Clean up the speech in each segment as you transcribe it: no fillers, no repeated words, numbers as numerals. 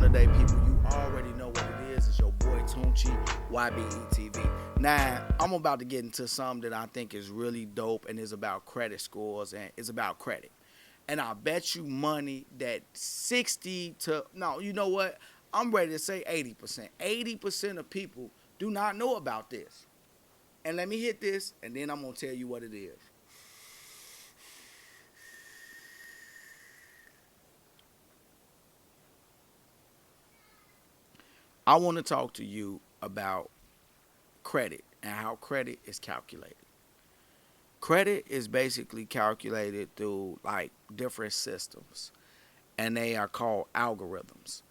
of the day, people, you already know what it is. It's your boy Tunchi, Y.B.E.T.V. Now, I'm about to get into something that I think is really dope, and it's about credit scores, and it's about credit. And I bet you money that 60 to, no, you know what? I'm ready to say 80%. 80% of people do not know about this. And let me hit this, and then I'm going to tell you what it is. I want to talk to you about credit and how credit is calculated. Credit is basically calculated through like different systems, and they are called algorithms.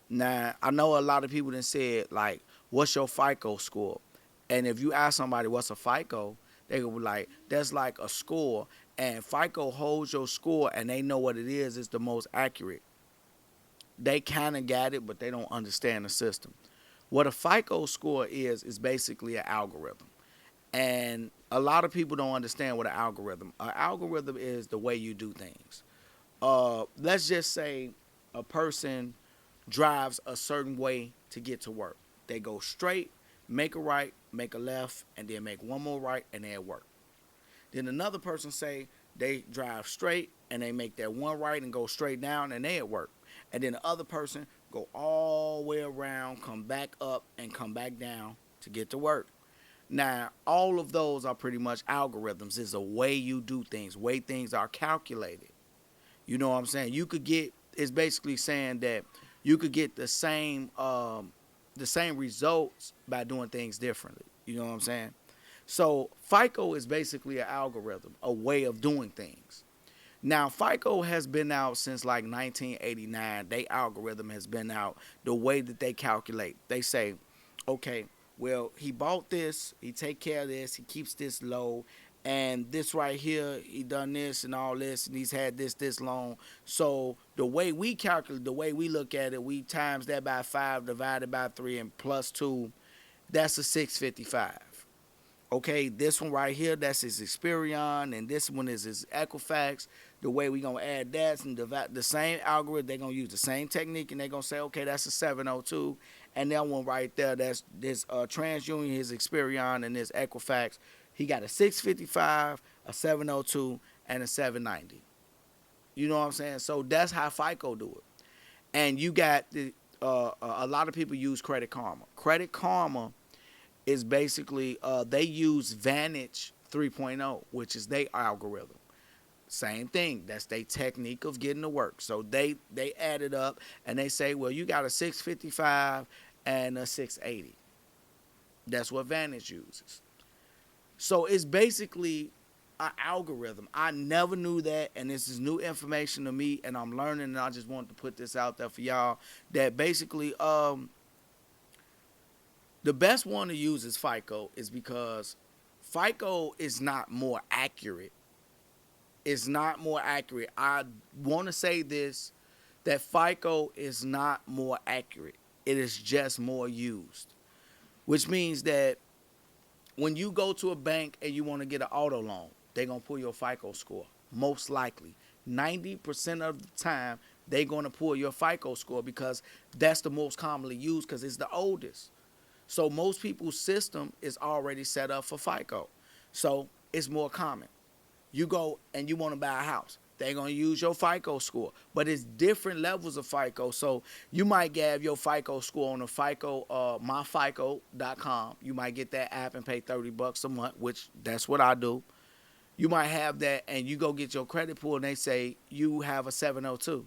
Now, I know a lot of people that said like, "What's your FICO score?" And if you ask somebody what's a FICO, they will be like, "That's like a score." And FICO holds your score, and they know what it is. It's the most accurate. They kind of got it, but they don't understand the system. What a FICO score is basically an algorithm. And a lot of people don't understand what an algorithm is the way you do things. Let's just say a person drives a certain way to get to work. They go straight, make a right, make a left, and then make one more right, and they're at work. Then another person say they drive straight and they make that one right and go straight down, and they at work. And then the other person go all the way around, come back up, and come back down to get to work. Now, all of those are pretty much algorithms. It's a way you do things, way things are calculated. You know what I'm saying? You could get, it's basically saying that you could get the same results by doing things differently. You know what I'm saying? So FICO is basically an algorithm, a way of doing things. Now, FICO has been out since like 1989. Their algorithm has been out. The way that they calculate, they say, okay, well, he bought this, he take care of this, he keeps this low, and this right here, he done this and all this, and he's had this long. So the way we calculate, the way we look at it, we times that by 5, divided by 3, and plus 2, that's a 655. Okay, this one right here, that's his Experian, and this one is his Equifax. The way we going to add that and divide the same algorithm, they're going to use the same technique, and they're going to say, okay, that's a 702. And that one right there, that's this TransUnion, his Experian, and this Equifax. He got a 655, a 702, and a 790. You know what I'm saying? So that's how FICO do it. And you got a lot of people use Credit Karma. Credit Karma is basically they use Vantage 3.0, which is their algorithm. Same thing. That's their technique of getting to work. So they add it up and they say, well, you got a 655 and a 680. That's what Vantage uses. So it's basically an algorithm. I never knew that, and this is new information to me, and I'm learning, and I just wanted to put this out there for y'all, that basically the best one to use is FICO, is because FICO is not more accurate. It's not more accurate. I want to say this, that FICO is not more accurate. It is just more used, which means that when you go to a bank and you want to get an auto loan, they're going to pull your FICO score, most likely. 90% of the time, they're going to pull your FICO score because that's the most commonly used because it's the oldest. So most people's system is already set up for FICO. So it's more common. You go and you want to buy a house. They're going to use your FICO score. But it's different levels of FICO. So you might have your FICO score on the FICO, MyFico.com. You might get that app and pay $30 a month, which that's what I do. You might have that and you go get your credit pull and they say you have a 702.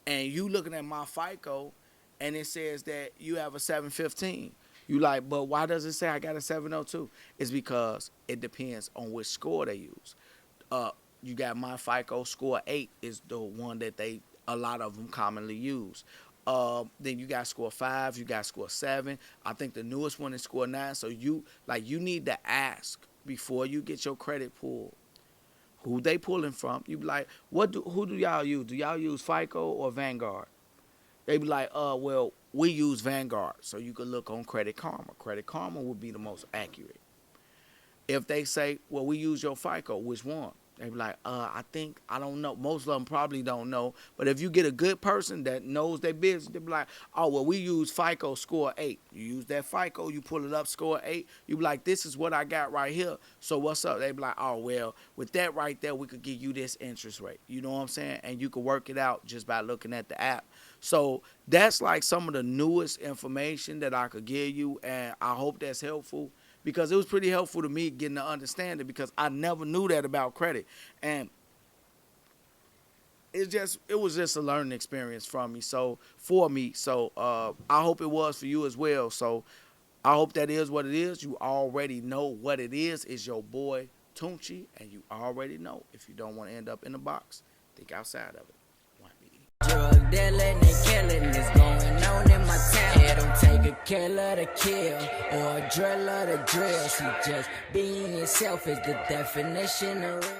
And you looking at my FICO and it says that you have a 715. You like, but why does it say I got a 702? It's because it depends on which score they use. You got my FICO score 8 is the one that a lot of them commonly use. Then you got score 5, you got score 7. I think the newest one is score 9. So you need to ask before you get your credit pulled who they pulling from. You be like, who do y'all use? Do y'all use FICO or Vanguard? They be like, well, we use Vanguard. So you can look on Credit Karma. Credit Karma would be the most accurate. If they say, well, we use your FICO, which one? They be like, I don't know. Most of them probably don't know. But if you get a good person that knows their business, they be like, oh, well, we use FICO Score 8. You use that FICO, you pull it up, Score 8. You be like, this is what I got right here. So what's up? They be like, oh, well, with that right there, we could give you this interest rate. You know what I'm saying? And you could work it out just by looking at the app. So that's like some of the newest information that I could give you, and I hope that's helpful, because it was pretty helpful to me getting to understand it, because I never knew that about credit. And it was just a learning experience for me. So I hope it was for you as well. So I hope that is what it is. You already know what it is. It's your boy Tunchi, and you already know, if you don't want to end up in the box, think outside of it. Drug dealing and killing is going on in my town. It don't take a killer to kill or a driller to drill. See, just being yourself is the definition of real.